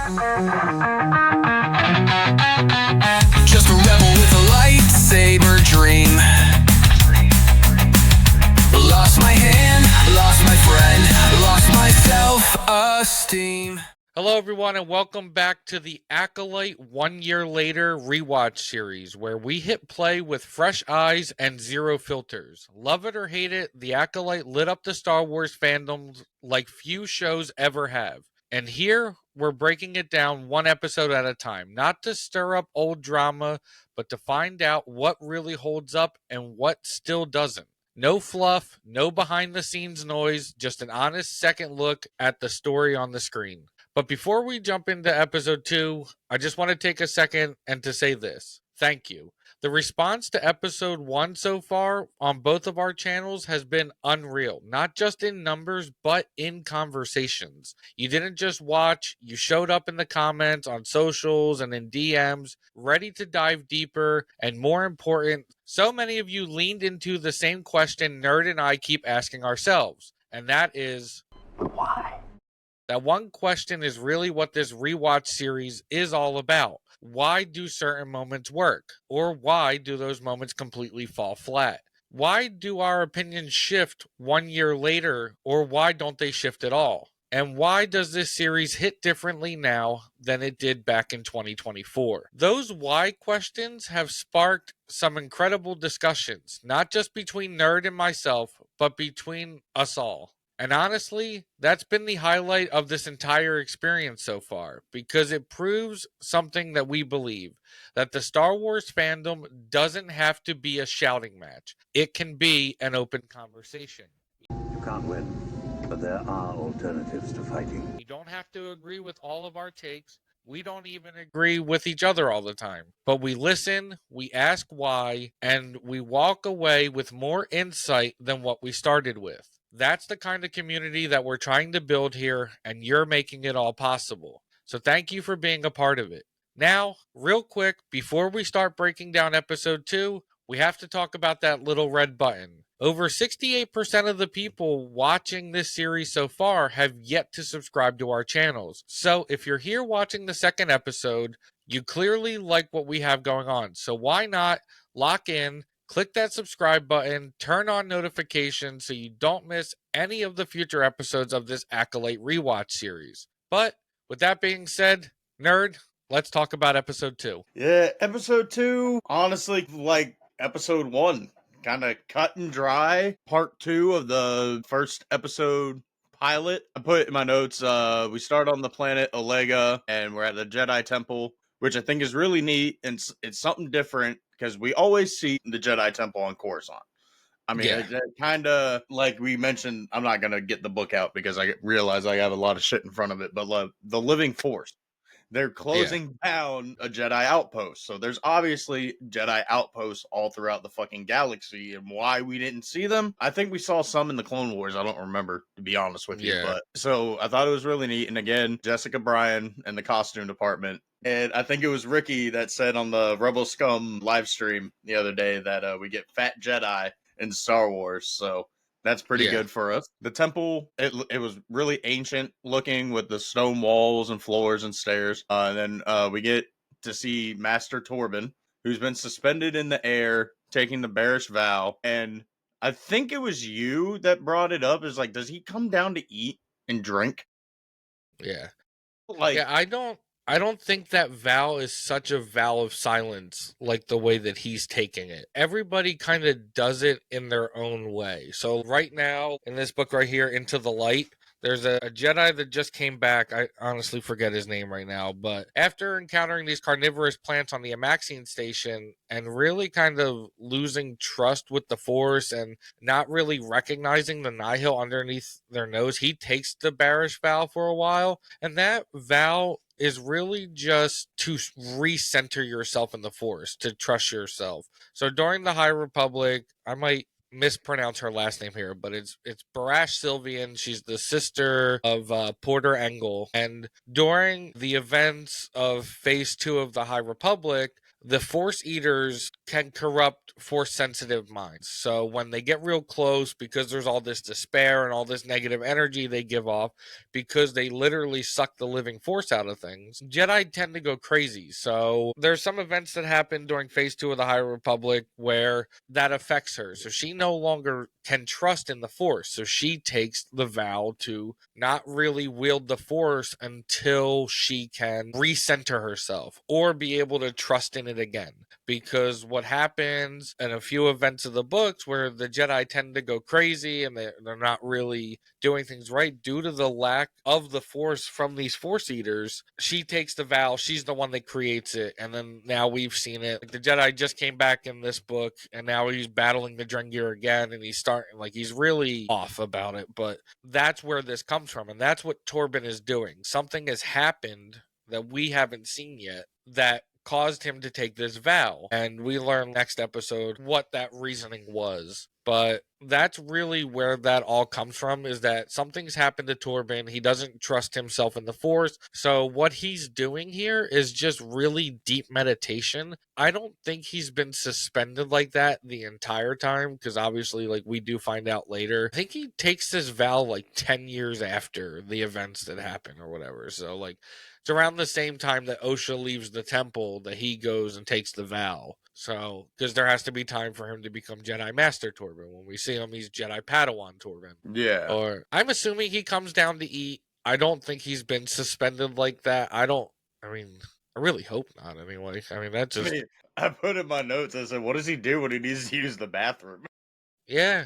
Just a rebel with a lightsaber dream. Lost my hand, lost my friend, lost my self-esteem. Hello, everyone, and welcome back to the Acolyte 1 year later rewatch series, where we hit play with fresh eyes and zero filters. Love it or hate it, the Acolyte lit up the Star Wars fandom like few shows ever have. And here, we're breaking it down one episode at a time, not to stir up old drama, but to find out what really holds up and what still doesn't. No fluff, no behind the scenes noise, just an honest second look at the story on the screen. But before we jump into episode 2, I just want to take a second and to say this. Thank you. The response to episode 1 so far on both of our channels has been unreal, not just in numbers, but in conversations. You didn't just watch, you showed up in the comments, on socials, and in DMs, ready to dive deeper, and more important, so many of you leaned into the same question Nerd and I keep asking ourselves, and that is, but why? That one question is really what this rewatch series is all about. Why do certain moments work? Or why do those moments completely fall flat? Why do our opinions shift 1 year later, or why don't they shift at all? And why does this series hit differently now than it did back in 2024? Those why questions have sparked some incredible discussions, not just between Nerd and myself, but between us all. And honestly, that's been the highlight of this entire experience so far, because it proves something that we believe, that the Star Wars fandom doesn't have to be a shouting match. It can be an open conversation. You can't win, but there are alternatives to fighting. You don't have to agree with all of our takes. We don't even agree with each other all the time. But we listen, we ask why, and we walk away with more insight than what we started with. That's the kind of community that we're trying to build here, and you're making it all possible. So thank you for being a part of it. Now, real quick, before we start breaking down episode 2, we have to talk about that little red button. Over 68% of the people watching this series so far have yet to subscribe to our channels. So if you're here watching the second episode, you clearly like what we have going on. So why not lock in, click that subscribe button, turn on notifications so you don't miss any of the future episodes of this Acolyte rewatch series. But with that being said, Nerd, let's talk about episode 2. Yeah, episode 2, honestly, like episode 1, kind of cut and dry. Part 2 of the first episode pilot. I put in my notes, we start on the planet Olega, and we're at the Jedi Temple, which I think is really neat, and it's something different, because we always see the Jedi Temple on Coruscant. I mean, it kind of, like we mentioned, I'm not going to get the book out because I realize I have a lot of shit in front of it, but the Living Force. They're closing down a Jedi outpost. So there's obviously Jedi outposts all throughout the fucking galaxy. And why we didn't see them? I think we saw some in the Clone Wars. I don't remember, to be honest with you. But so I thought it was really neat. And again, Jessica Bryan and the costume department. And I think it was Ricky that said on the Rebel Scum live stream the other day that we get fat Jedi in Star Wars. So that's pretty good for us. The temple, it was really ancient looking with the stone walls and floors and stairs. And then we get to see Master Torbin, who's been suspended in the air, taking the bearish vow. And I think it was you that brought it up. Is like, does he come down to eat and drink? Yeah. Like, yeah, I don't think that vow is such a vow of silence like the way that he's taking it. Everybody kind of does it in their own way. So right now, in this book right here, Into the Light, there's a Jedi that just came back. I honestly forget his name right now. But after encountering these carnivorous plants on the Amaxian station and really kind of losing trust with the Force and not really recognizing the Nihil underneath their nose, he takes the bearish vow for a while. And that vow is really just to recenter yourself in the Force, to trust yourself. So during the High Republic, I might mispronounce her last name here, but it's Barash Sylvian. She's the sister of Porter Engel. And during the events of Phase 2 of the High Republic, the Force Eaters can corrupt Force-sensitive minds. So when they get real close, because there's all this despair and all this negative energy they give off, because they literally suck the living Force out of things, Jedi tend to go crazy. So there's some events that happen during Phase 2 of the High Republic where that affects her. So she no longer can trust in the Force. So she takes the vow to not really wield the Force until she can recenter herself or be able to trust in it again. Because what happens in a few events of the books where the Jedi tend to go crazy and they're not really doing things right due to the lack of the Force from these Force Eaters, she takes the vow. She's the one that creates it. And then now we've seen it. Like, the Jedi just came back in this book and now he's battling the Drengir again and he's starting, like, he's really off about it. But that's where this comes from. And that's what Torbin is doing. Something has happened that we haven't seen yet that caused him to take this vow. And we learn next episode what that reasoning was. But that's really where that all comes from, is that something's happened to Torbin. He doesn't trust himself in the Force. So what he's doing here is just really deep meditation. I don't think he's been suspended like that the entire time, because obviously, like, we do find out later. I think he takes this vow like 10 years after the events that happen or whatever. So, like, it's around the same time that Osha leaves the temple that he goes and takes the vow. So, because there has to be time for him to become Jedi Master Torbin. When we see him, he's Jedi Padawan Torbin. Yeah. Or I'm assuming he comes down to eat. I don't think he's been suspended like that. I really hope not anyway. I mean, that just. I put in my notes, I said, what does he do when he needs to use the bathroom? Yeah.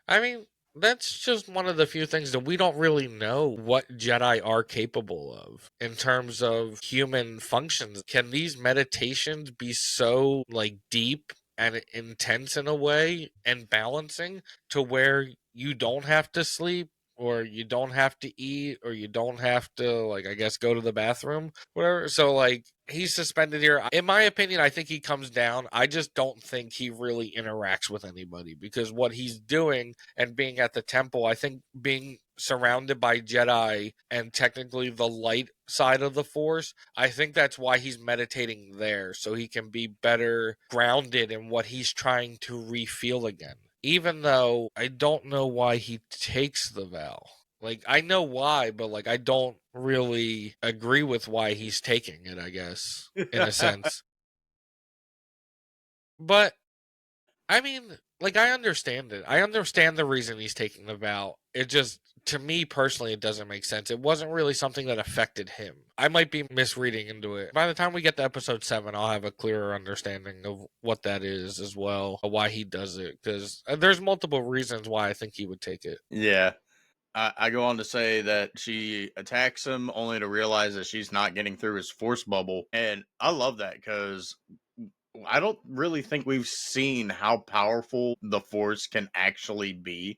I mean, that's just one of the few things that we don't really know what Jedi are capable of in terms of human functions. Can these meditations be so, like, deep and intense in a way and balancing to where you don't have to sleep or you don't have to eat or you don't have to, like, I guess, go to the bathroom, whatever? So, like, he's suspended here. In my opinion, I think he comes down. I just don't think he really interacts with anybody, because what he's doing and being at the temple, I think being surrounded by Jedi and technically the light side of the Force, I think that's why he's meditating there, so he can be better grounded in what he's trying to refeel again. Even though I don't know why he takes the vow. Like, I know why, but, like, I don't really agree with why he's taking it, I guess, in a sense. But, I mean, like, I understand it. I understand the reason he's taking the vow. It just, to me personally, it doesn't make sense. It wasn't really something that affected him. I might be misreading into it. By the time we get to episode 7, I'll have a clearer understanding of what that is as well, why he does it. Because there's multiple reasons why I think he would take it. Yeah. I go on to say that she attacks him only to realize that she's not getting through his force bubble. And I love that because I don't really think we've seen how powerful the force can actually be.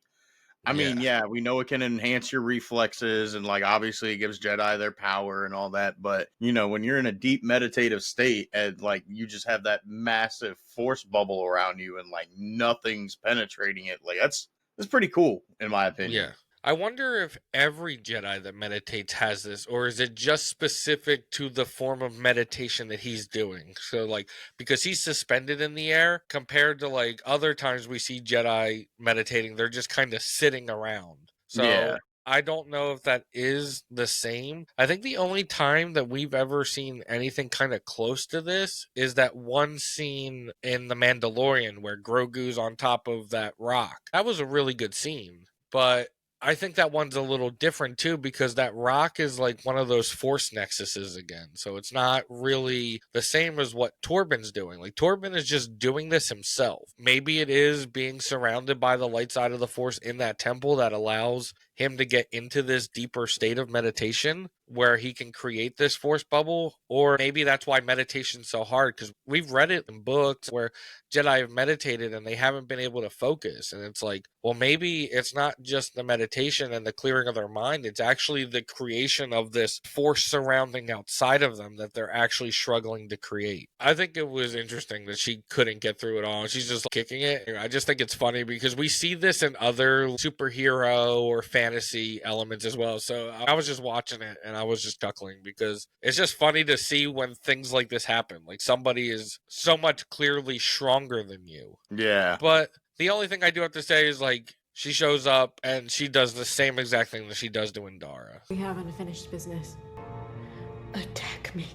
I mean, yeah, we know it can enhance your reflexes and, like, obviously it gives Jedi their power and all that, but when you're in a deep meditative state and, like, you just have that massive force bubble around you and, like, nothing's penetrating it, like, that's pretty cool in my opinion. Yeah. I wonder if every Jedi that meditates has this, or is it just specific to the form of meditation that he's doing? So, like, because he's suspended in the air compared to, like, other times we see Jedi meditating, they're just kind of sitting around. So, Yeah. I don't know if that is the same. I think the only time that we've ever seen anything kind of close to this is that one scene in The Mandalorian where Grogu's on top of that rock. That was a really good scene, but I think that one's a little different too, because that rock is like one of those force nexuses again. So it's not really the same as what Torbin's doing. Like, Torbin is just doing this himself. Maybe it is being surrounded by the light side of the force in that temple that allows him to get into this deeper state of meditation where he can create this force bubble. Or maybe that's why meditation's so hard, because we've read it in books where Jedi have meditated and they haven't been able to focus. And it's like, well, maybe it's not just the meditation and the clearing of their mind. It's actually the creation of this force surrounding outside of them that they're actually struggling to create. I think it was interesting that she couldn't get through it all. And she's just kicking it. I just think it's funny because we see this in other superhero or fantasy elements as well. So I was just watching it and I was just chuckling because it's just funny to see when things like this happen. Like somebody is so much clearly stronger than you. Yeah. But the only thing I do have to say is like she shows up and she does the same exact thing that she does to Indara. We have unfinished business. Attack me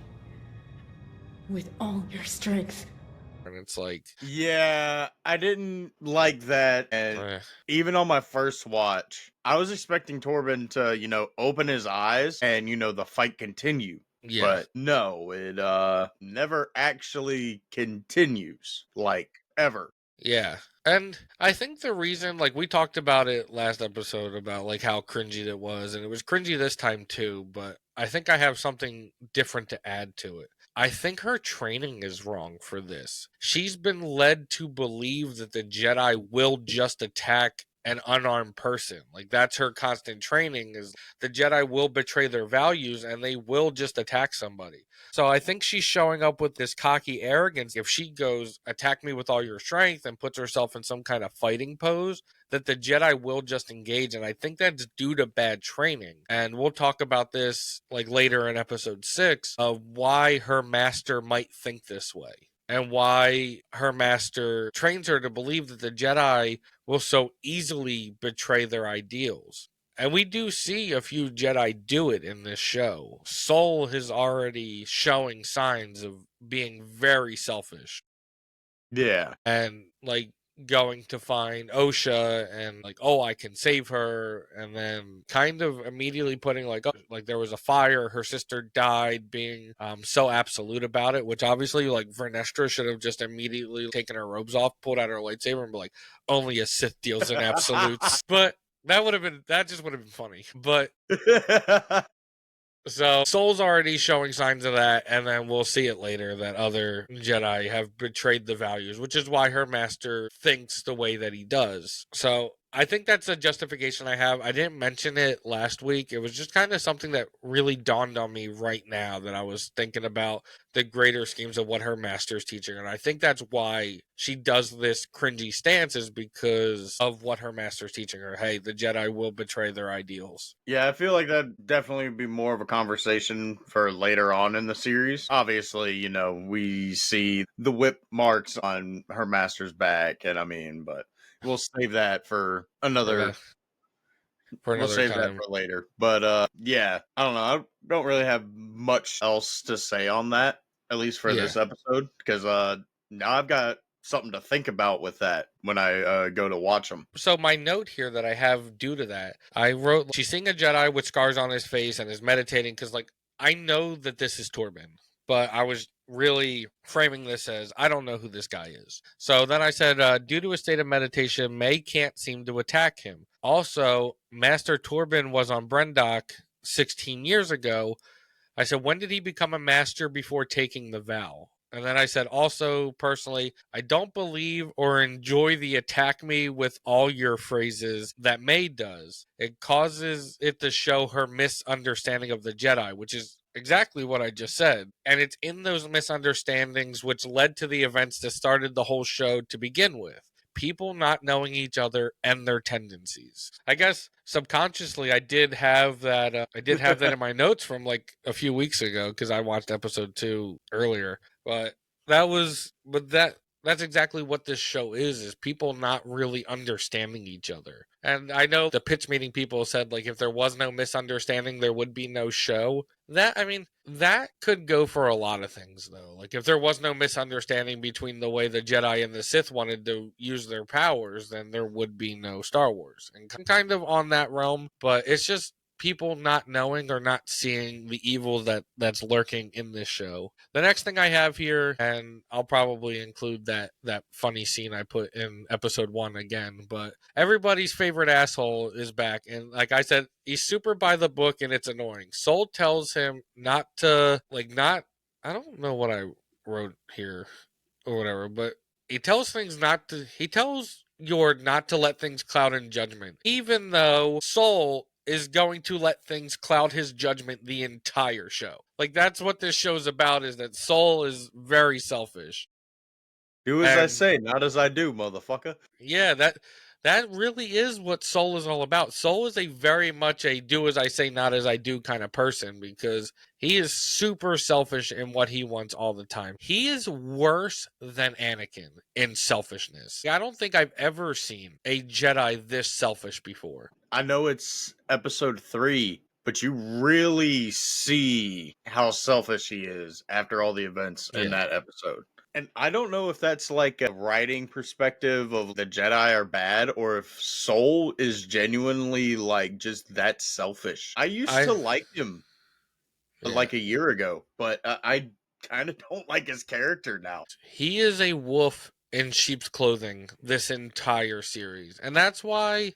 with all your strength. And it's like, Yeah, I didn't like that. And even on my first watch, I was expecting Torbin to, open his eyes and, the fight continue. yeah. But no, it never actually continues, like, ever. Yeah. And I think the reason, like, we talked about it last episode about, like, how cringy it was, and it was cringy this time too, but I think I have something different to add to it. I think her training is wrong for this. She's been led to believe that the Jedi will just attack an unarmed person. Like, that's her constant training, is the Jedi will betray their values and they will just attack somebody. So I think she's showing up with this cocky arrogance. If she goes, attack me with all your strength, and puts herself in some kind of fighting pose, that the Jedi will just engage. And I think that's due to bad training. And we'll talk about this like later in episode 6 of why her master might think this way and why her master trains her to believe that the Jedi will so easily betray their ideals. And we do see a few Jedi do it in this show. Sol is already showing signs of being very selfish. Yeah. And like going to find Osha and like, oh, I can save her, and then kind of immediately putting like, oh, like there was a fire, her sister died, being so absolute about it, which obviously like Vernestra should have just immediately taken her robes off, pulled out her lightsaber, and be like, only a Sith deals in absolutes. But that just would have been funny. But so Sol's already showing signs of that, and then we'll see it later that other Jedi have betrayed the values, which is why her master thinks the way that he does. So I think that's a justification I have. I didn't mention it last week. It was just kind of something that really dawned on me right now that I was thinking about the greater schemes of what her master's teaching. And I think that's why she does this cringy stance, is because of what her master's teaching her. Hey, the Jedi will betray their ideals. Yeah, I feel like that'd definitely be more of a conversation for later on in the series. Obviously, we see the whip marks on her master's back, and but we'll save that for another We'll save time. that for later. But yeah, I don't know. I don't really have much else to say on that, at least for this episode, because now I've got something to think about with that when I go to watch them. So my note here that I have due to that, I wrote, she's seeing a Jedi with scars on his face and is meditating, because like I know that this is Torbin, but I was really framing this as I don't know who this guy is. So then I said, due to a state of meditation, May can't seem to attack him. Also, Master Torbin was on Brendok 16 years ago. I said, when did he become a master before taking the vow? And then I said, also, personally, I don't believe or enjoy the attack me with all your phrases that May does. It causes it to show her misunderstanding of the Jedi, which is exactly what I just said. And it's in those misunderstandings which led to the events that started the whole show to begin with. People not knowing each other and their tendencies. I guess subconsciously I did have that. I did have that in my notes from like a few weeks ago because I watched episode 2 earlier. But that's exactly what this show is people not really understanding each other. And I know the pitch meeting people said like if there was no misunderstanding, there would be no show. That could go for a lot of things though. Like if there was no misunderstanding between the way the Jedi and the Sith wanted to use their powers, then there would be no Star Wars. And kind of on that realm, but it's just people not knowing or not seeing the evil that's lurking in this show. The next thing I have here, and I'll probably include that funny scene I put in episode 1 again, but everybody's favorite asshole is back. And like I said, he's super by the book and it's annoying. Sol tells him not to, I don't know what I wrote here or whatever, but he tells Yor not to let things cloud in judgment, even though Sol is going to let things cloud his judgment the entire show. Like that's what this show's about, is that Sol is very selfish. Do as I say, not as I do, motherfucker. Yeah, That really is what Soul is all about. Soul is a very much a do as I say, not as I do kind of person, because he is super selfish in what he wants all the time. He is worse than Anakin in selfishness. I don't think I've ever seen a Jedi this selfish before. I know it's episode 3, but you really see how selfish he is after all the events in Yeah. that episode. And I don't know if that's like a writing perspective of the Jedi are bad or if Soul is genuinely like just that selfish. I used to like him Yeah. like a year ago, but I kind of don't like his character now. He is a wolf in sheep's clothing this entire series. And that's why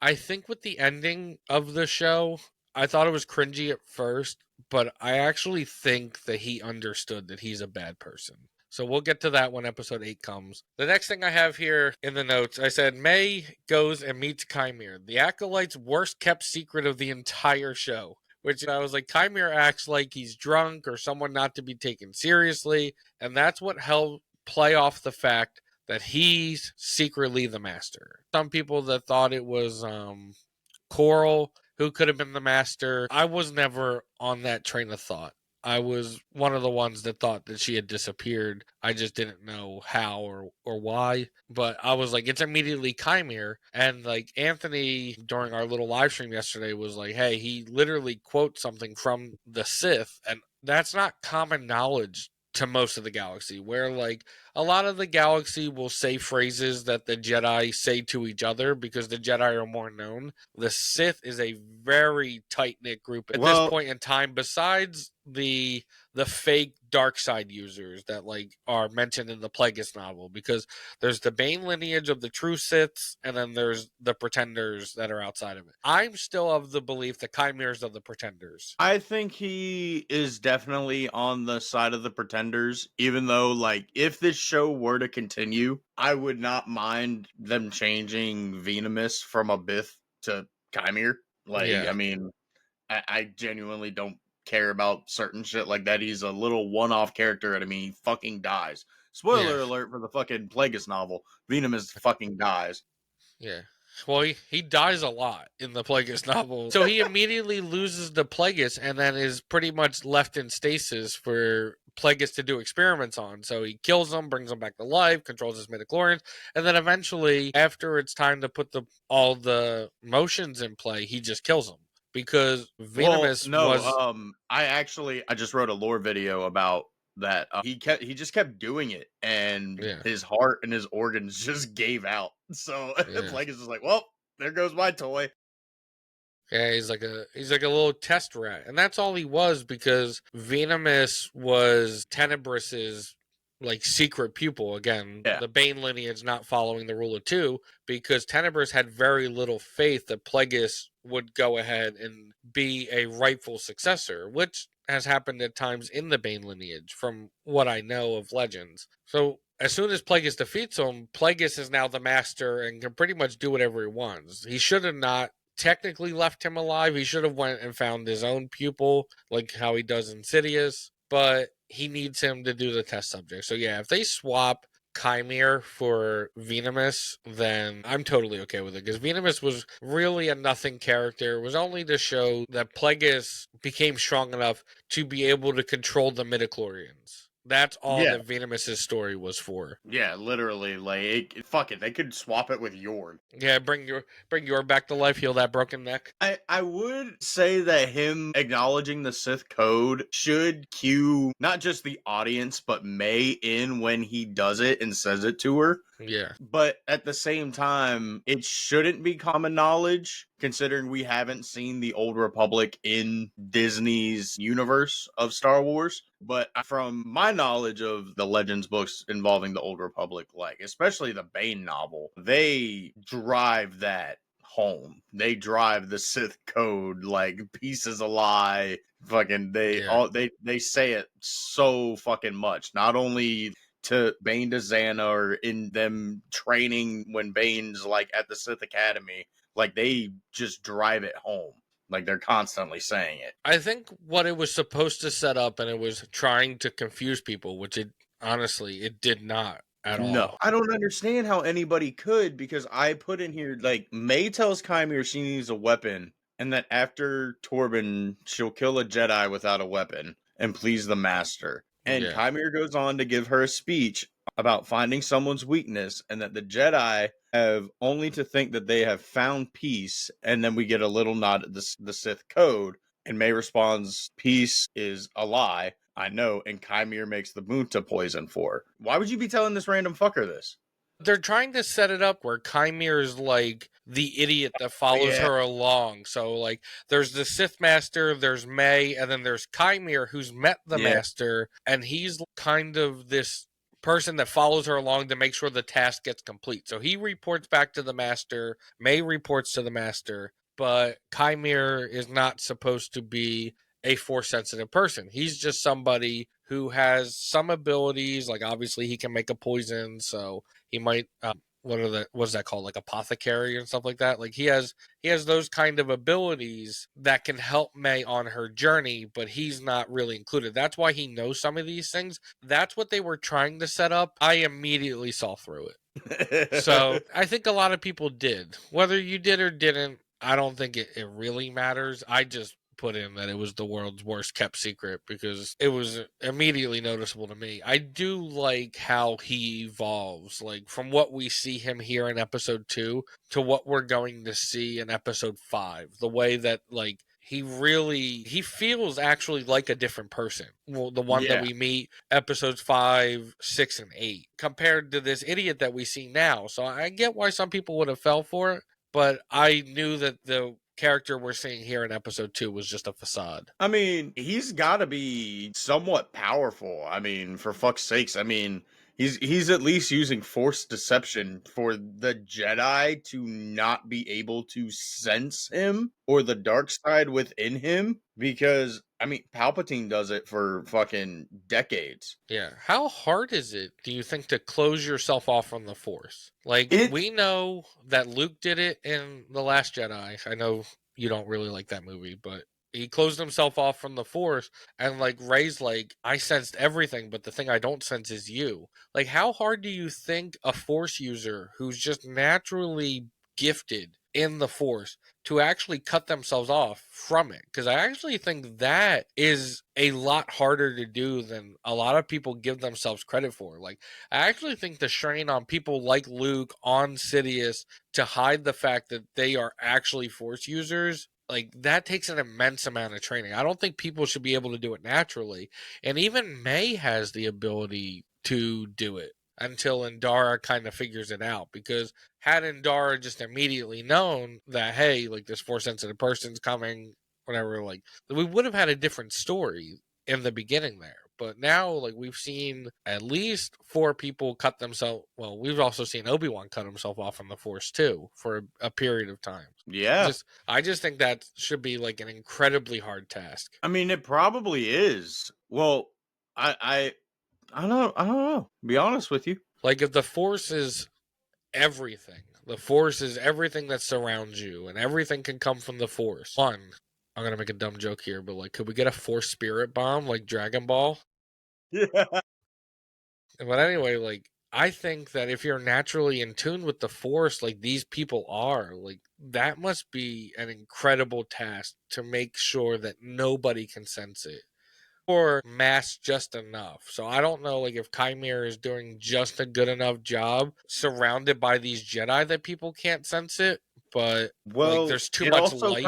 I think with the ending of the show, I thought it was cringy at first, but I actually think that he understood that he's a bad person. So we'll get to that when episode 8 comes. The next thing I have here in the notes, I said May goes and meets Chimere, the Acolyte's worst kept secret of the entire show. Which I was like, Chimere acts like he's drunk or someone not to be taken seriously. And that's what helped play off the fact that he's secretly the master. Some people that thought it was Coral who could have been the master. I was never on that train of thought. I was one of the ones that thought that she had disappeared. I just didn't know how or why. But I was like, it's immediately Chimere. And like Anthony, during our little live stream yesterday, was like, hey, he literally quotes something from the Sith. And that's not common knowledge to most of the galaxy, where like a lot of the galaxy will say phrases that the Jedi say to each other because the Jedi are more known. The Sith is a very tight-knit group at this point in time, besides the fake dark side users that like are mentioned in the Plagueis novel, because there's the Bane lineage of the true Siths, and then there's the pretenders that are outside of it. I'm still of the belief that Chimeras are the pretenders. I think he is definitely on the side of the pretenders, even though, like, if this show were to continue, I would not mind them changing Venomous from a Bith to Chimere. Like, Yeah. I mean, I genuinely don't care about certain shit like that. He's a little one-off character, and I mean, he fucking dies. Spoiler alert for the fucking Plagueis novel. Venomous fucking dies. Yeah. Well, he dies a lot in the Plagueis novel. So he immediately loses the Plagueis and then is pretty much left in stasis for Plagueis to do experiments on. So he kills him, brings him back to life, controls his midichlorians, and then eventually, after it's time to put all the motions in play, he just kills him. Because Venomous I just wrote a lore video about that. He just kept doing it, and his heart and his organs just gave out. So Plagueis is like, well, there goes my toy. Yeah, he's like a little test rat, and that's all he was, because Venomous was Tenebrus's like secret pupil. Again, the Bane lineage not following the rule of two, because Tenebrus had very little faith that Plagueis would go ahead and be a rightful successor, which has happened at times in the Bane lineage, from what I know of Legends. So as soon as Plagueis defeats him, Plagueis is now the master and can pretty much do whatever he wants. He should have not technically left him alive. He should have went and found his own pupil, like how he does in Sidious, but he needs him to do the test subject. So yeah, if they swap Chimere for Venomous, then I'm totally okay with it, because Venomous was really a nothing character. It was only to show that Plagueis became strong enough to be able to control the midichlorians. That's all that Venomous's story was for. Yeah, literally, like, fuck it, they could swap it with Yorn. Yeah, bring Yorn back to life, heal that broken neck. I would say that him acknowledging the Sith code should cue not just the audience, but May in when he does it and says it to her. Yeah. But at the same time, it shouldn't be common knowledge, considering we haven't seen the Old Republic in Disney's universe of Star Wars. But from my knowledge of the Legends books involving the Old Republic, like, especially the Bane novel, they drive that home. They drive the Sith code like pieces of lie. Fucking they say it so fucking much. Not only to Bane to Xana, or in them training when Bane's like at the Sith Academy, like they just drive it home. Like they're constantly saying it. I think what it was supposed to set up, and it was trying to confuse people, which it honestly it did not. at No, all. I don't understand how anybody could, because I put in here, like, May tells Kymir she needs a weapon, and that after Torbin, she'll kill a Jedi without a weapon and please the Master. And Yeah. Kymir goes on to give her a speech about finding someone's weakness, and that the Jedi have only to think that they have found peace, and then we get a little nod at the Sith code, and May responds, "Peace is a lie. I know," and Kymir makes the Munta poison for her. Why would you be telling this random fucker this? They're trying to set it up where Kymir is like the idiot that follows Yeah. her along. So like there's the Sith Master, there's May, and then there's Kymir who's met the Yeah. Master, and he's kind of this person that follows her along to make sure the task gets complete. So he reports back to the Master, May reports to the Master, but Kymir is not supposed to be a force sensitive person. He's just somebody who has some abilities, like obviously he can make a poison, so he might what's that called, like apothecary and stuff like that. Like he has those kind of abilities that can help May on her journey, but he's not really included. That's why he knows some of these things. That's what they were trying to set up. I immediately saw through it. So I think a lot of people did. Whether you did or didn't, I don't think it really matters. I just put in that it was the world's worst kept secret because it was immediately noticeable to me. I do like how he evolves, like from what we see him here in episode 2 to what we're going to see in episode 5. The way that like he feels actually like a different person. Well, the one that Yeah. we meet episodes 5, 6, and 8 compared to this idiot that we see now. So I get why some people would have fell for it, but I knew that the character we're seeing here in episode 2 was just a facade. I mean, he's got to be somewhat powerful. I mean, for fuck's sakes. I mean, he's at least using force deception for the Jedi to not be able to sense him or the dark side within him, because I mean, Palpatine does it for fucking decades. Yeah. How hard is it, do you think, to close yourself off from the Force? Like, It we know that Luke did it in The Last Jedi. I know you don't really like that movie, but he closed himself off from the Force, and like Rey's like, I sensed everything, but the thing I don't sense is you. Like, how hard do you think a Force user who's just naturally gifted in the Force to actually cut themselves off from it? Because I actually think that is a lot harder to do than a lot of people give themselves credit for. Like, I actually think the strain on people like Luke, on Sidious, to hide the fact that they are actually Force users, like that takes an immense amount of training. I don't think people should be able to do it naturally. And even May has the ability to do it until Indara kind of figures it out. Because had Indara just immediately known that, hey, like this force sensitive person's coming, whatever, like we would have had a different story in the beginning there. But now, like we've seen at least 4 people cut themselves. Well, we've also seen Obi-Wan cut himself off from the Force too for a period of time. Yeah. I just think that should be like an incredibly hard task. I mean, it probably is. Well, I don't know. Be honest with you. Like if the Force is everything, the Force is everything that surrounds you, and everything can come from the Force. One, I'm gonna make a dumb joke here, but like, could we get a Force Spirit Bomb like Dragon Ball? Yeah. But anyway, like I think that if you're naturally in tune with the Force, like these people are, like that must be an incredible task to make sure that nobody can sense it or mask just enough. So I don't know, like if Kymir is doing just a good enough job surrounded by these Jedi that people can't sense it, but like Well, there's too it much also light.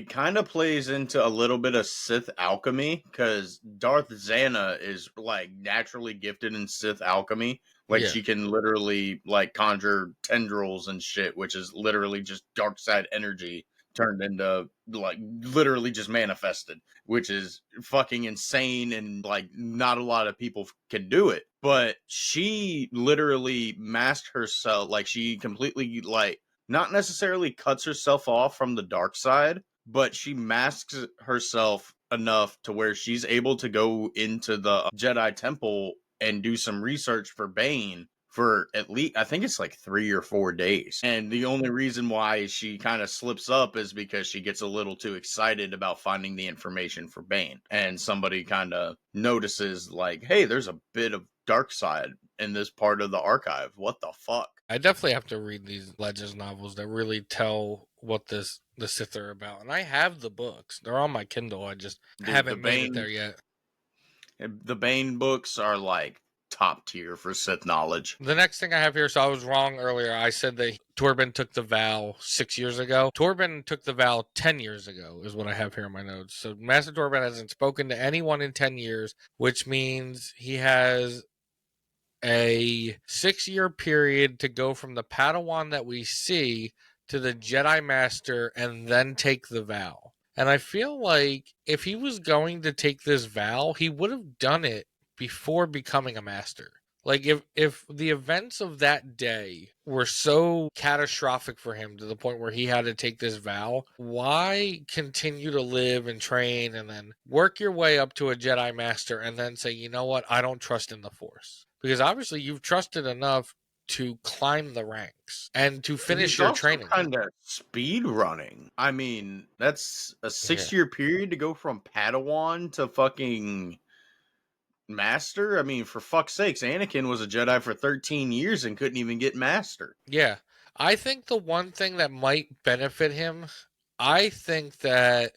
kind of plays into a little bit of Sith alchemy, because Darth Xana is like naturally gifted in Sith alchemy. Like Yeah, she can literally like conjure tendrils and shit, which is literally just dark side energy turned into like literally just manifested, which is fucking insane, and like not a lot of people can do it. But she literally masked herself, like she completely like not necessarily cuts herself off from the dark side, but she masks herself enough to where she's able to go into the Jedi Temple and do some research for Bane for at least, I think it's like 3 or 4 days. And the only reason why she kind of slips up is because she gets a little too excited about finding the information for Bane. And somebody kind of notices, like, hey, there's a bit of dark side in this part of the archive. What the fuck? I definitely have to read these Legends novels that really tell what the Sith are about. And I have the books. They're on my Kindle. I just Dude, haven't made it there yet. The Bane books are like top tier for Sith knowledge. The next thing I have here, so I was wrong earlier. I said that Torbin took the vow 6 years ago. Torbin took the vow 10 years ago, is what I have here in my notes. So Master Torbin hasn't spoken to anyone in 10 years, which means he has a 6-year period to go from the Padawan that we see to the Jedi Master and then take the vow. And I feel like if he was going to take this vow, he would have done it before becoming a master. Like if the events of that day were so catastrophic for him to the point where he had to take this vow, why continue to live and train and then work your way up to a Jedi Master and then say, you know what, I don't trust in the Force? Because obviously you've trusted enough to climb the ranks and to finish your training. Kind of speed running. I mean, that's a 6-year period to go from Padawan to fucking Master. I mean, for fuck's sakes, Anakin was a Jedi for 13 years and couldn't even get Master. Yeah. I think the one thing that might benefit him, I think that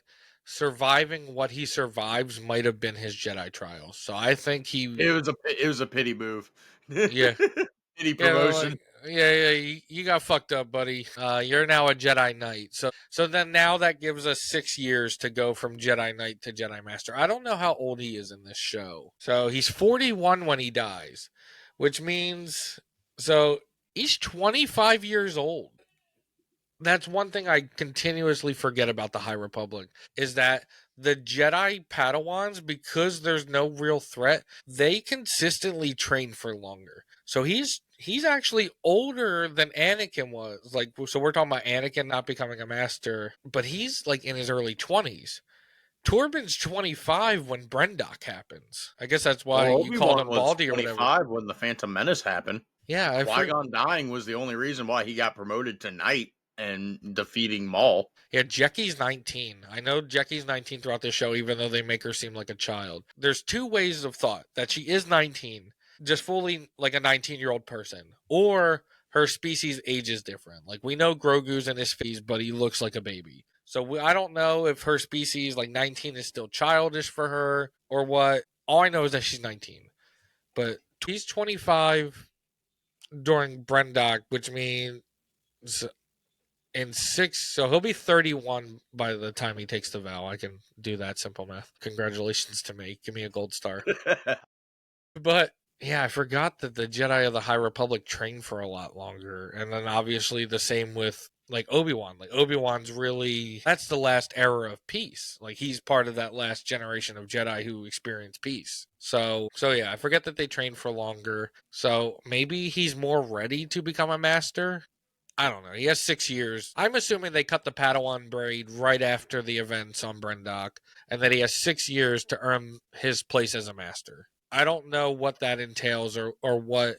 surviving what he survives might have been his Jedi trials. So I think it was a pity move. Yeah. Pity promotion. You got fucked up, buddy. You're now a Jedi Knight. So then now that gives us 6 years to go from Jedi Knight to Jedi Master. I don't know how old he is in this show. So he's 41 when he dies, which means so he's 25 years old. That's one thing I continuously forget about the High Republic is that the Jedi Padawans, because there's no real threat, they consistently train for longer. So he's actually older than Anakin was. Like, so we're talking about Anakin not becoming a master, but he's like in his early 20s. Torbin's 25 when Brendock happens. I guess that's why you called him Baldy or whatever. 25 when the Phantom Menace happened. Yeah, Qui-Gon dying was the only reason why he got promoted to Knight and defeating Maul. Yeah, Jekkie's 19. I know Jekkie's 19 throughout the show, even though they make her seem like a child. There's two ways of thought: that she is 19, just fully like a 19-year-old person, or her species ages different. Like, we know Grogu's in his 50s, but he looks like a baby. So I don't know if her species, like 19, is still childish for her or what. All I know is that she's 19. But he's 25 during Brendock, which means in 6, so he'll be 31 by the time he takes the vow. I can do that simple math. Congratulations to me. Give me a gold star. But yeah, I forgot that the Jedi of the High Republic train for a lot longer. And then obviously the same with like Obi-Wan. Like, Obi-Wan's really, that's the last era of peace. Like, he's part of that last generation of Jedi who experienced peace. So yeah, I forget that they train for longer. So maybe he's more ready to become a master. I don't know. He has 6 years. I'm assuming they cut the Padawan braid right after the events on Brendock, and that he has 6 years to earn his place as a master. I don't know what that entails or what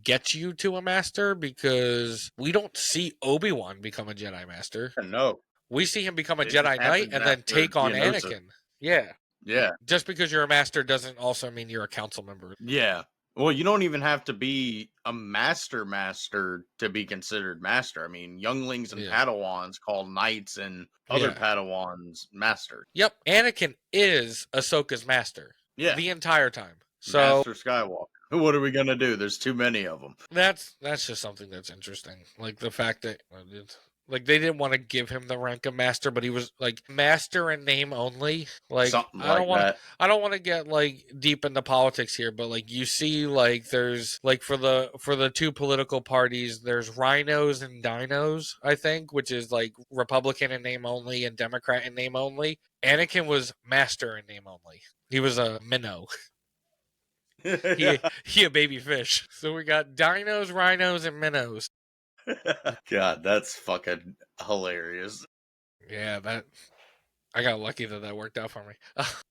gets you to a master, because we don't see Obi-Wan become a Jedi Master. No. We see him become a Jedi Knight and then take on Anakin. Yeah. Yeah. Just because you're a master doesn't also mean you're a council member. Yeah. Well, you don't even have to be a master to be considered master. I mean, younglings and Padawans call knights and other Padawans master. Yep. Anakin is Ahsoka's master. Yeah. The entire time. So Master Skywalker. What are we going to do? There's too many of them. That's just something that's interesting. Like, the fact that like, they didn't want to give him the rank of master, but he was like master in name only. Like, something like I don't want to get like deep into politics here, but like, you see, like, there's like for the two political parties, there's rhinos and dinos, I think, which is like Republican in name only and Democrat in name only. Anakin was master in name only. He was a minnow. he a baby fish. So we got dinos, rhinos, and minnows. God, that's fucking hilarious. Yeah, I got lucky that worked out for me.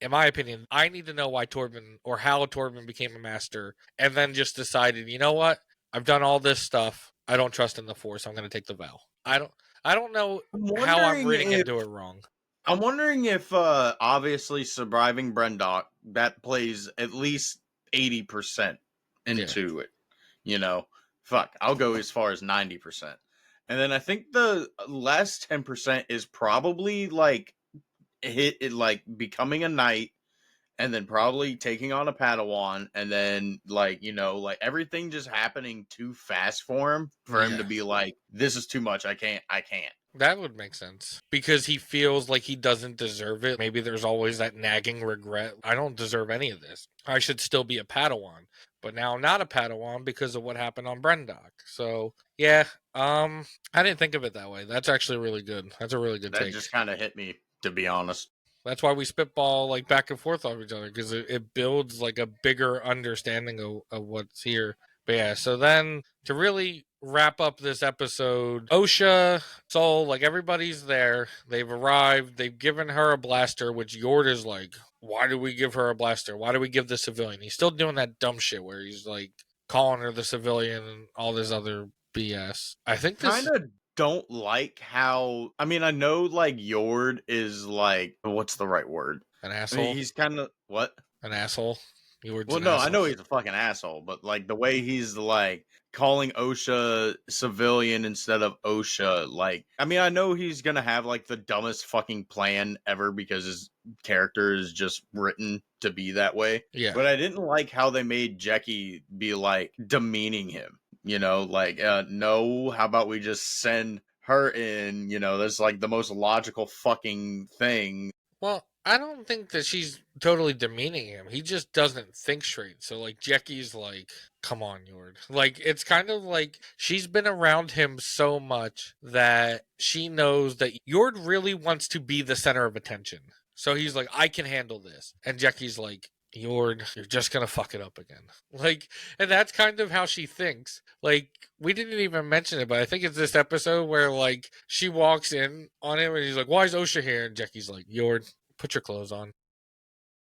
In my opinion, I need to know why Torbin, or how Torbin became a master, and then just decided, you know what? I've done all this stuff. I don't trust in the Force. I'm going to take the vow. I don't know how I'm reading into it wrong. I'm wondering if obviously surviving Brendock, that plays at least 80% into it. You know, fuck, I'll go as far as 90%. And then I think the last 10% is probably like like becoming a knight, and then probably taking on a Padawan, and then like, like everything just happening too fast for him to be like, this is too much. I can't. That would make sense. Because he feels like he doesn't deserve it. Maybe there's always that nagging regret. I don't deserve any of this. I should still be a Padawan. But now I'm not a Padawan because of what happened on Brendok. So, yeah, I didn't think of it that way. That's actually really good. That's a really good That take. just kind of hit me, to be honest. That's why we spitball like back and forth off each other, because it builds like a bigger understanding of what's here. But yeah, so then to really wrap up this episode, Osha, Soul, like everybody's there. They've arrived. They've given her a blaster, which Yord is like, why do we give her a blaster? Why do we give the civilian? He's still doing that dumb shit where he's like calling her the civilian and all this other BS. I think this kind of don't like how, I mean, I know like Yord is like, what's the right word? an I asshole. mean, he's kind of what? An asshole. Yord's Well, an no, I asshole. know he's a fucking asshole, but like the way he's like calling Osha civilian instead of Osha, like, I mean, I know he's gonna have like the dumbest fucking plan ever because his character is just written to be that way. Yeah. But I didn't like how they made Jackie be like demeaning him. Like, no, how about we just send her in? That's like the most logical fucking thing. Well, I don't think that she's totally demeaning him. He just doesn't think straight. So, like, Jackie's like, come on, Yord. Like, it's kind of like she's been around him so much that she knows that Yord really wants to be the center of attention. So he's like, I can handle this. And Jackie's like, Yord, you're just gonna fuck it up again. Like, and that's kind of how she thinks. Like, we didn't even mention it, but I think it's this episode where like she walks in on him and he's like, why is Osha here? And Jackie's like, Yord, put your clothes on.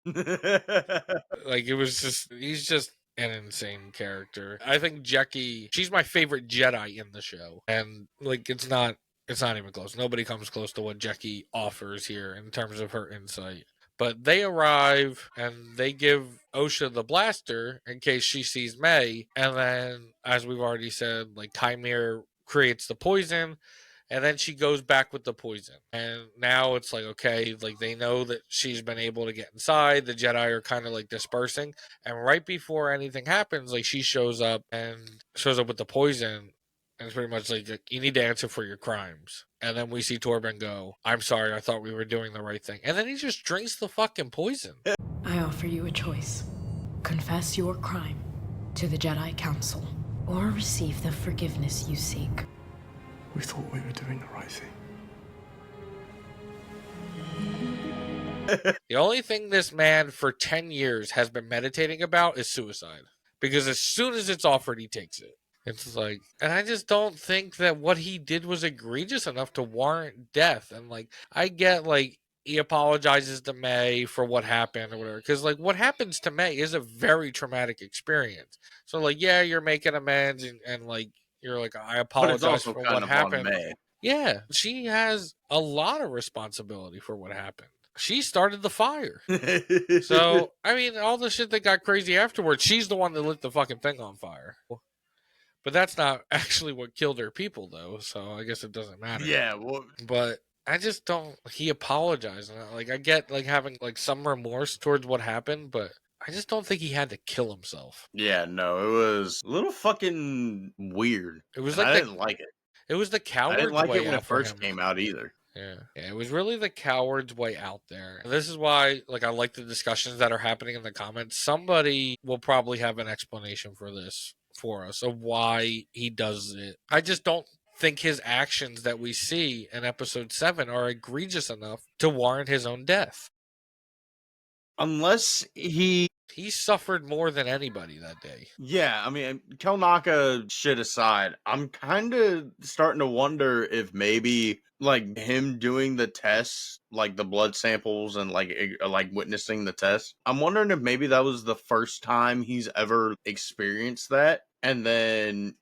Like, it was just, he's just an insane character. I think Jackie, she's my favorite Jedi in the show. And like, it's not even close. Nobody comes close to what Jackie offers here in terms of her insight. But they arrive and they give Osha the blaster in case she sees May. And then, as we've already said, like Kymir creates the poison. And then she goes back with the poison. And now it's like, okay, like they know that she's been able to get inside. The Jedi are kind of like dispersing. And right before anything happens, like she shows up with the poison. And it's pretty much like, you need to answer for your crimes. And then we see Torbin go, I'm sorry, I thought we were doing the right thing. And then he just drinks the fucking poison. I offer you a choice. Confess your crime to the Jedi Council, or receive the forgiveness you seek. We thought we were doing the right thing. The only thing this man for 10 years has been meditating about is suicide. Because as soon as it's offered, he takes it. It's like, and I just don't think that what he did was egregious enough to warrant death. And like, I get like, he apologizes to May for what happened or whatever. Because like, what happens to May is a very traumatic experience. So like, yeah, you're making amends and like, you're like, I apologize for what happened. Yeah, she has a lot of responsibility for what happened. She started the fire. So, I mean, all the shit that got crazy afterwards, she's the one that lit the fucking thing on fire. But that's not actually what killed her people, though, so I guess it doesn't matter. Yeah, well, but I just don't. He apologized. Like, I get like having like some remorse towards what happened, but I just don't think he had to kill himself. Yeah, no, it was a little fucking weird. It was like I didn't like it. It was the coward's I didn't like way it when out it for first him. came out either. Yeah, it was really the coward's way out there. And this is why, like, I like the discussions that are happening in the comments. Somebody will probably have an explanation for this for us of why he does it. I just don't think his actions that we see in episode 7 are egregious enough to warrant his own death. Unless he suffered more than anybody that day. Yeah, I mean, Kelnaka shit aside, I'm kind of starting to wonder if maybe like him doing the tests, like the blood samples and like witnessing the tests. I'm wondering if maybe that was the first time he's ever experienced that. And then,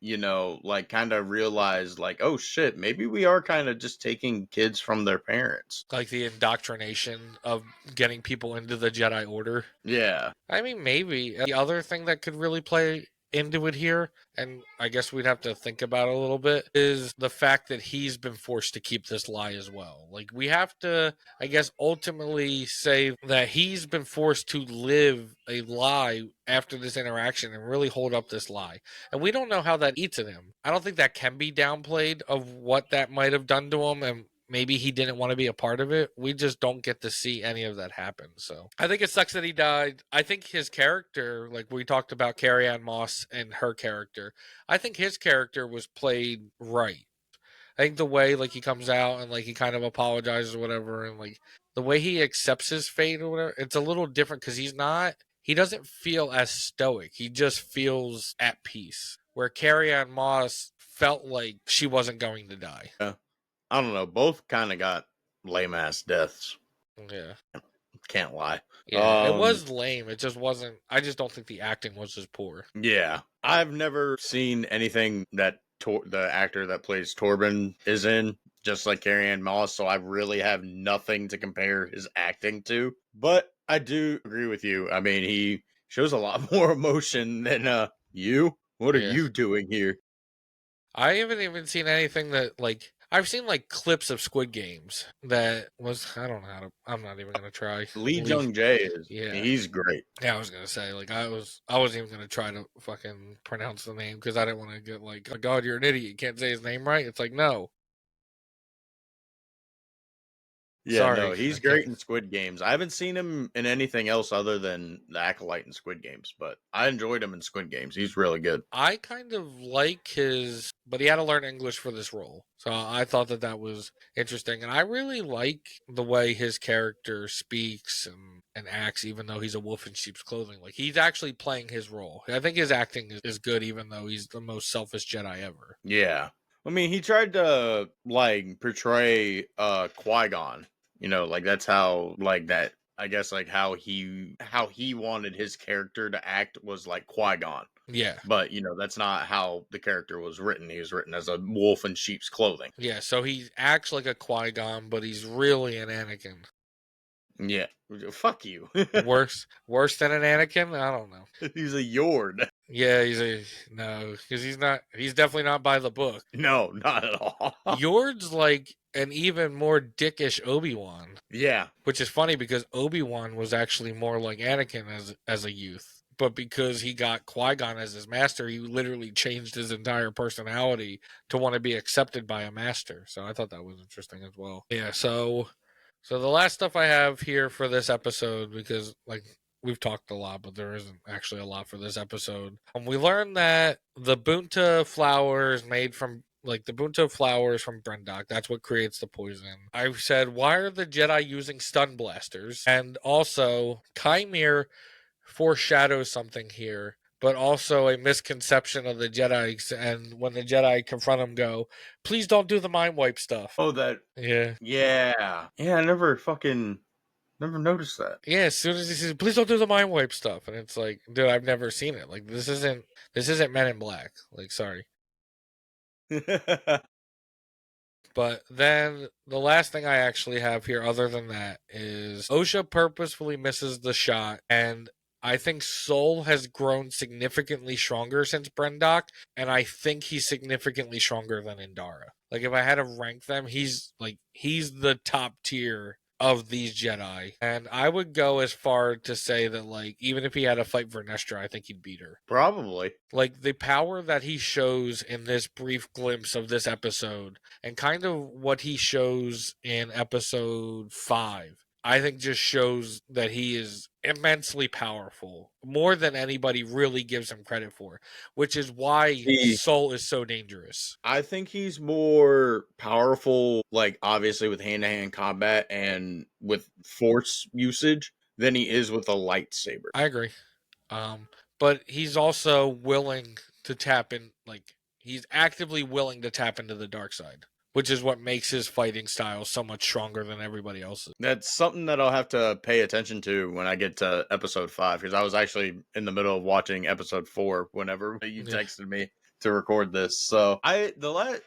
like kind of realized like, oh shit, maybe we are kind of just taking kids from their parents. Like the indoctrination of getting people into the Jedi Order. Yeah. I mean, maybe. The other thing that could really play into it here, and I guess we'd have to think about it a little bit, is the fact that he's been forced to keep this lie as well. Like, we have to, I guess, ultimately say that he's been forced to live a lie after this interaction and really hold up this lie. And we don't know how that eats at him. I don't think that can be downplayed of what that might have done to him, and maybe he didn't want to be a part of it. We just don't get to see any of that happen. So I think it sucks that he died. I think his character, like we talked about Carrie Ann Moss and her character, I think his character was played right. I think the way like he comes out and like he kind of apologizes or whatever, and like the way he accepts his fate or whatever, it's a little different because he doesn't feel as stoic. He just feels at peace. Where Carrie Ann Moss felt like she wasn't going to die. Yeah. I don't know. Both kind of got lame ass deaths. Yeah. Can't lie. Yeah, it was lame. It just wasn't. I just don't think the acting was as poor. Yeah. I've never seen anything that the actor that plays Torbin is in, just like Carrie Ann Moss, so I really have nothing to compare his acting to. But I do agree with you. I mean, he shows a lot more emotion than you. What are you doing here? I haven't even seen anything that like I've seen like clips of Squid Games that was I don't know how to I'm not even gonna try. Lee Jung Jae is Yeah. he's great. Yeah, I was gonna say like I wasn't even gonna try to fucking pronounce the name because I didn't want to get like, oh God, you're an idiot, you can't say his name right. It's like no. Yeah, Sorry, no, he's great in Squid Games. I haven't seen him in anything else other than the Acolyte in Squid Games, but I enjoyed him in Squid Games. He's really good. I kind of like his, but he had to learn English for this role. So I thought that was interesting. And I really like the way his character speaks and acts, even though he's a wolf in sheep's clothing. Like, he's actually playing his role. I think his acting is good, even though he's the most selfish Jedi ever. Yeah. I mean, he tried to, like, portray Qui-Gon. You know, like, that's how, like, that, I guess, like, how he wanted his character to act was like Qui-Gon. Yeah. But, you know, that's not how the character was written. He was written as a wolf in sheep's clothing. Yeah, so he acts like a Qui-Gon, but he's really an Anakin. Yeah. Fuck you. Worse than an Anakin? I don't know. He's a Yord. Yeah, no, because he's definitely not by the book. No, not at all. Yord's like an even more dickish Obi-Wan. Yeah. Which is funny because Obi-Wan was actually more like Anakin as a youth. But because he got Qui-Gon as his master, he literally changed his entire personality to want to be accepted by a master. So I thought that was interesting as well. Yeah, so the last stuff I have here for this episode, because like we've talked a lot, but there isn't actually a lot for this episode. We learned that the Bunta flower is made from the Bunta flowers from Brendok. That's what creates the poison. I said, why are the Jedi using stun blasters? And also, Chimere foreshadows something here, but also a misconception of the Jedi. And when the Jedi confront him, go, please don't do the mind wipe stuff. Oh, that. Yeah. Yeah. Yeah, I never noticed that. Yeah, as soon as he says, please don't do the mind wipe stuff. And it's like, dude, I've never seen it. Like, this isn't Men in Black. Like, sorry. But then the last thing I actually have here, other than that, is Osha purposefully misses the shot. And I think Sol has grown significantly stronger since Brendok. And I think he's significantly stronger than Indara. Like, if I had to rank them, he's the top tier of these Jedi. And I would go as far to say that, like, even if he had a fight Vernestra, I think he'd beat her. Probably. Like, the power that he shows in this brief glimpse of this episode, and kind of what he shows in episode 5, I think just shows that he is immensely powerful, more than anybody really gives him credit for, which is why Sol is so dangerous. I think he's more powerful, like, obviously with hand-to-hand combat and with force usage than he is with a lightsaber. I agree. But he's also willing to tap in, like, he's actively willing to tap into the dark side, which is what makes his fighting style so much stronger than everybody else's. That's something that I'll have to pay attention to when I get to episode 5, because I was actually in the middle of watching episode 4 whenever you texted me to record this. So the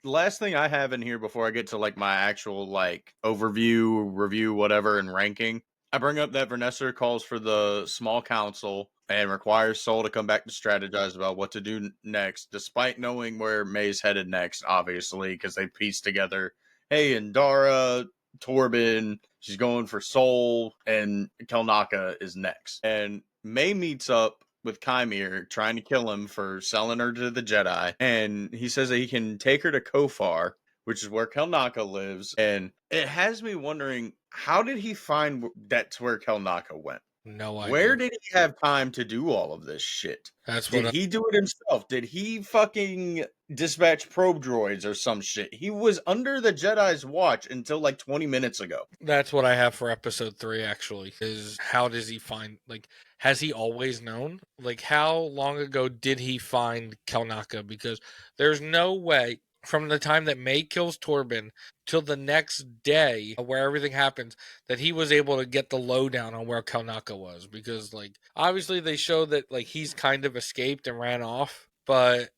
last thing I have in here before I get to like my actual like overview, review, whatever, and ranking, I bring up that Vanessa calls for the small council and requires Soul to come back to strategize about what to do next, despite knowing where May's headed next, obviously, because they pieced together, hey, Indara, Torbin, she's going for Soul, and Kelnaka is next. And May meets up with Chimere, trying to kill him for selling her to the Jedi, and he says that he can take her to Kofar, which is where Kelnaka lives, and it has me wondering, how did he find that's where Kelnaka went? No idea. Where did he have time to do all of this shit? That's Did what he do it himself? Did he fucking dispatch probe droids or some shit? He was under the Jedi's watch until like 20 minutes ago. That's what I have for episode 3, actually, is how does he find, like, has he always known? Like, how long ago did he find Kelnaka? Because there's no way from the time that May kills Torbin till the next day where everything happens that he was able to get the lowdown on where Kelnaka was. Because, like, obviously they show that, like, he's kind of escaped and ran off, but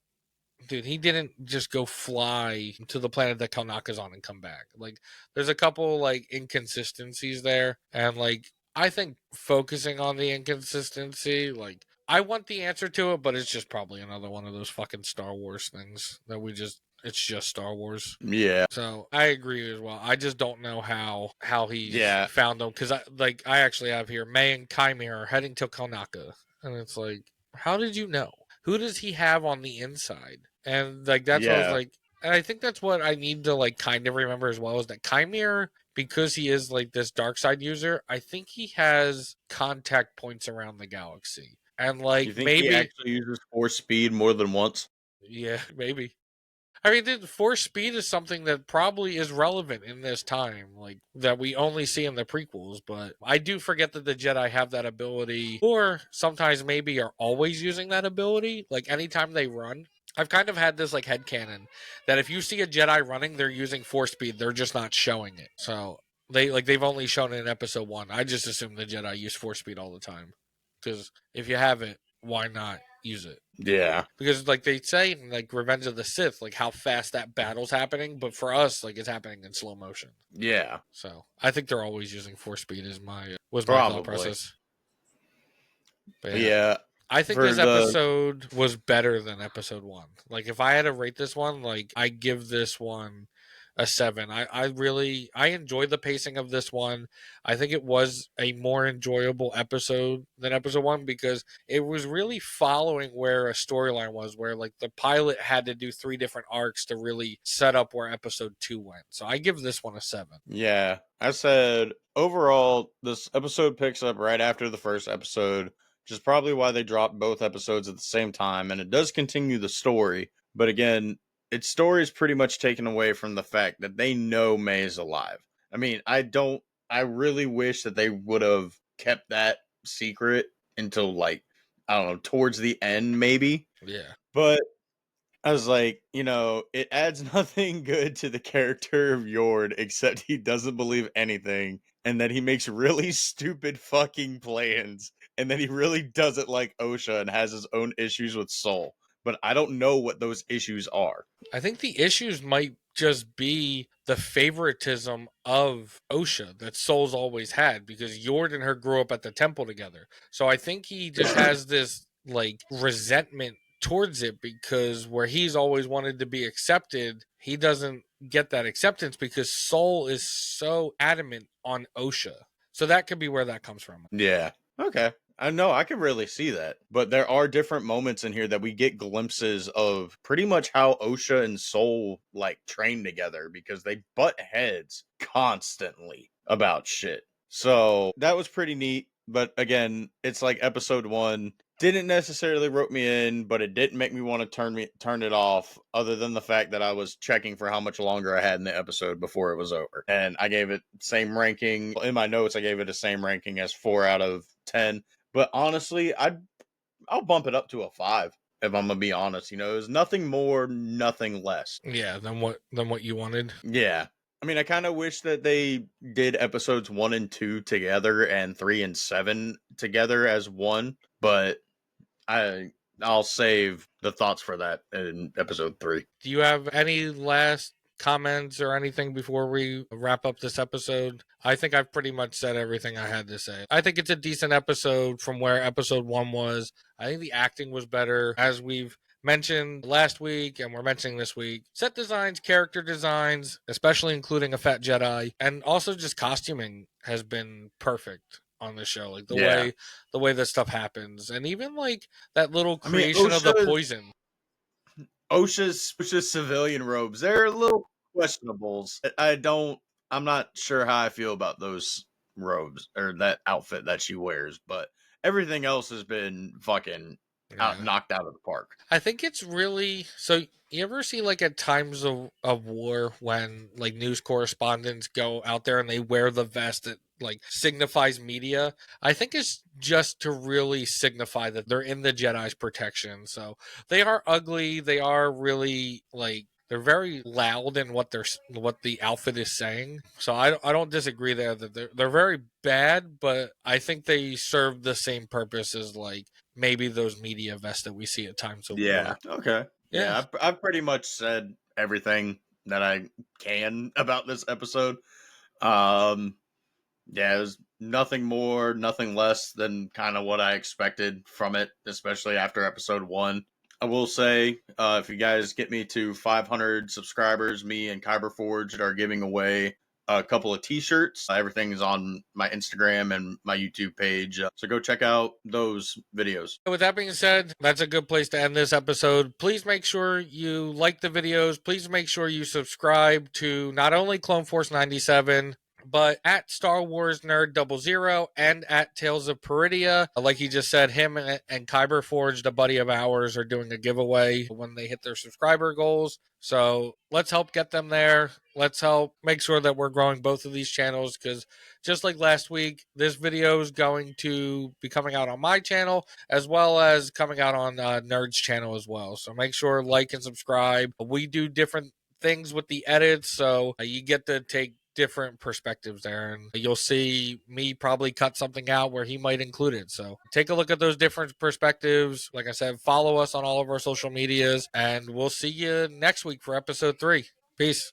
dude, he didn't just go fly to the planet that Kalnaka's on and come back. Like, there's a couple, like, inconsistencies there. And, like, I think focusing on the inconsistency, like, I want the answer to it, but it's just probably another one of those fucking Star Wars things that it's just Star Wars. Yeah. So I agree as well. I just don't know how he's Yeah. found them. Because, I actually have here, May and Chimera are heading to Kalnaka. And it's like, how did you know? Who does he have on the inside? And like that's what I was like, and I think that's what I need to like kind of remember as well is that Chimera, because he is like this dark side user, I think he has contact points around the galaxy. And like You think maybe he actually uses force speed more than once? yeah, maybe. I mean, the force speed is something that probably is relevant in this time, like that we only see in the prequels. But I do forget that the Jedi have that ability, or sometimes maybe are always using that ability. Like anytime they run, I've kind of had this like headcanon that if you see a Jedi running, they're using force speed. They're just not showing it. So they've only shown it in episode 1. I just assume the Jedi use force speed all the time because if you have it, why not use it? Yeah. Because like they say in like Revenge of the Sith, like how fast that battle's happening, but for us, like it's happening in slow motion. Yeah. So I think they're always using force speed is my Probably. thought process. But yeah. I think this episode was better than episode 1. Like if I had to rate this one, like I give this one a 7. I enjoyed the pacing of this one. I think it was a more enjoyable episode than episode 1 because it was really following where a storyline was, where like the pilot had to do 3 different arcs to really set up where episode 2 went. So I give this one a 7. Yeah. I said overall, this episode picks up right after the first episode, which is probably why they dropped both episodes at the same time, and it does continue the story. But again, its story is pretty much taken away from the fact that they know May is alive. I mean, I really wish that they would have kept that secret until like, I don't know, towards the end maybe. Yeah. But I was like, it adds nothing good to the character of Yord except he doesn't believe anything and that he makes really stupid fucking plans and that he really doesn't like Osha and has his own issues with Soul. But I don't know what those issues are. I think the issues might just be the favoritism of Osha that Soul's always had because Yord and her grew up at the temple together. So I think he just has this like resentment towards it because where he's always wanted to be accepted, he doesn't get that acceptance because Soul is so adamant on Osha. So that could be where that comes from. Yeah. Okay. I know I can really see that. But there are different moments in here that we get glimpses of pretty much how Osha and Soul like train together because they butt heads constantly about shit. So that was pretty neat. But again, it's like episode 1 didn't necessarily rope me in, but it didn't make me want to turn it off, other than the fact that I was checking for how much longer I had in the episode before it was over. And I gave it same ranking. In my notes, I gave it the same ranking as 4 out of 10. But honestly, I'll bump it up to a 5 if I'm gonna be honest. It was nothing more, nothing less. Yeah, than what you wanted. Yeah. I mean, I kind of wish that they did episodes 1 and 2 together and 3 and 7 together as one, but I'll save the thoughts for that in episode 3. Do you have any last comments or anything before we wrap up this episode? I think I've pretty much said everything I had to say. I think it's a decent episode from where episode 1 was. I think the acting was better, as we've mentioned last week and we're mentioning this week. Set designs, character designs, especially including a fat Jedi, and also just costuming has been perfect on the show. Like the way that stuff happens, and even like that little creation of the poison. OSHA's civilian robes, they're a little questionables. I'm not sure how I feel about those robes or that outfit that she wears, but everything else has been fucking knocked out of the park. I think it's really so. You ever see like at times of war when like news correspondents go out there and they wear the vest that like signifies media? I think it's just to really signify that they're in the Jedi's protection. So they are ugly. They are really like they're very loud in what the outfit is saying. So I don't disagree there that they're very bad, but I think they serve the same purpose as like maybe those media vests that we see at times of war. Okay. Yeah, I've pretty much said everything that I can about this episode. Yeah, it was nothing more, nothing less than kind of what I expected from it, especially after episode 1. I will say, if you guys get me to 500 subscribers, me and Kyber Forged are giving away a couple of t-shirts. Everything's on my Instagram and my YouTube page, so go check out those videos. With that being said, that's a good place to end this episode. Please make sure you like the videos. Please make sure you subscribe to not only Clone Force 97, but at Star Wars Nerd 00 and at Tales of Peridia. Like he just said, him and Kyber Forged, a buddy of ours, are doing a giveaway when they hit their subscriber goals. So let's help get them there. Let's help make sure that we're growing both of these channels, because just like last week, this video is going to be coming out on my channel as well as coming out on Nerd's channel as well. So make sure like and subscribe. We do different things with the edits, so you get to take different perspectives there, and you'll see me probably cut something out where he might include it. So take a look at those different perspectives. Like I said, follow us on all of our social medias, and we'll see you next week for episode 3. Peace.